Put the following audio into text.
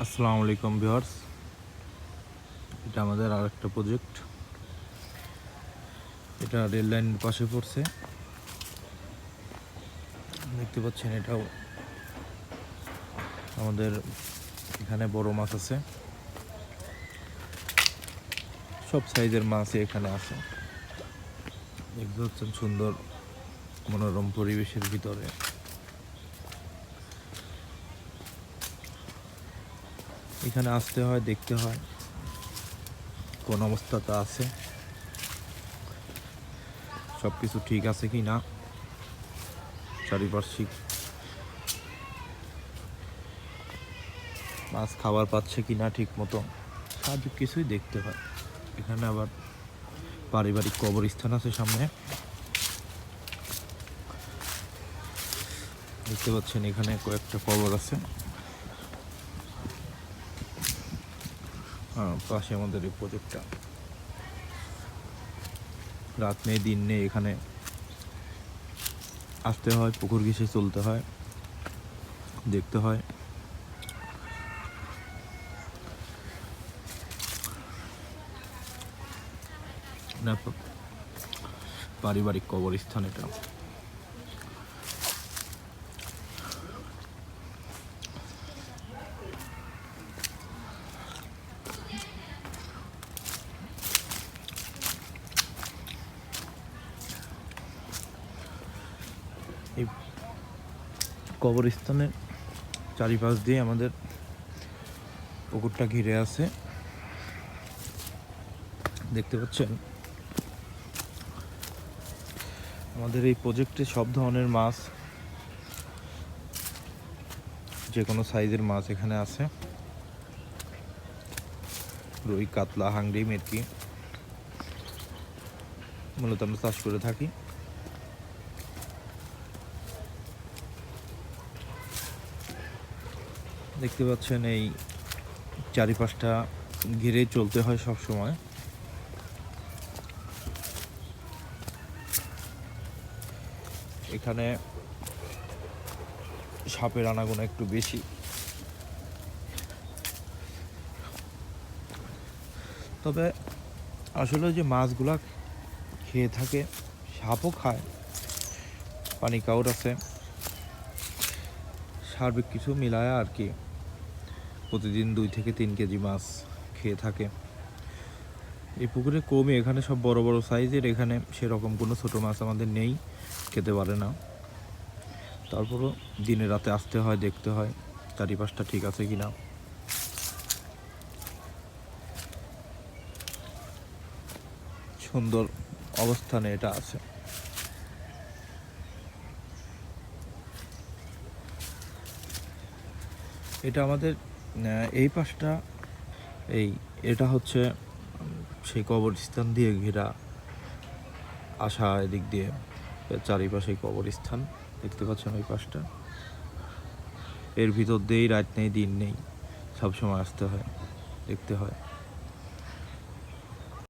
আসসালামু আলাইকুম ভিউয়ার্স, এটা আমাদের আরেকটা প্রজেক্ট। এটা রেল লাইনের পাশে পড়ছে, দেখতে পাচ্ছেন। এটাও আমাদের এখানে বড় মাছ আছে, সব সাইজের মাছই এখানে আছে। দেখতে পাচ্ছেন সুন্দর মনোরম পরিবেশের ভিতরে। এখানে আসতে হয়, দেখতে হয় কোন অবস্থাতে আছে, সব কিছু ঠিক আছে কি না, চারিপার্শ্বিক মাছ খাবার পাচ্ছে কি না ঠিক মতো, সব কিছুই দেখতে হয়। এখানে আবার পারিবারিক কবরস্থান আছে সামনে, দেখতে পাচ্ছেন। এখানে কয়েকটা কবর আছে। পাশে আমাদের এই প্রজেক্টটা। রাত নেই দিন নেই, এখানে আসতে হয়, পুকুর ঘেঁষে চলতে হয়, দেখতে হয়। না, পারিবারিক কবরস্থান এটা। এই কবরস্থানের চারিপাশ দিয়ে আমাদের পুকুরটা ঘিরে আছে, দেখতে পাচ্ছেন। আমাদের এই প্রজেক্টে সব ধরনের মাছ, যে কোনো সাইজের মাছ এখানে আছে। রুই, কাতলা, হাংড়ি, মেরকি মূলত আমরা চাষ করে থাকি। দেখতে পাচ্ছেন এই চারিপাশটা ঘিরেই চলতে হয় সব সময়। এখানে সাপের আনাগোনা একটু বেশি, তবে আসলে যে মাছগুলা খেয়ে থাকে, সাপও খায়, পানি কাউর আছে, সার্বিক কিছু মিলায় আর কি প্রতিদিন 2 থেকে 3 কেজি মাছ খেয়ে থাকে। এই পুকুরে কমই, এখানে সব বড় বড় সাইজের। এখানে সেরকম কোনো ছোট মাছ আমাদের নেই, খেতে পারে না। তারপরও দিনে রাতে আসতে হয়, দেখতে হয় চারিপাশটা ঠিক আছে কিনা। সুন্দর অবস্থানে এটা আছে। এটা আমাদের এই পাশটা, এটা হচ্ছে সেই কবরস্থান দিয়ে ঘেরা। আসা এদিক দিয়ে চারিপাশে কবরস্থান, দেখতে পাচ্ছেন ওই পাশটা। এর ভিতর দিয়েই রাত নেই দিন নেই, সবসময় আসতে হয়, দেখতে হয়।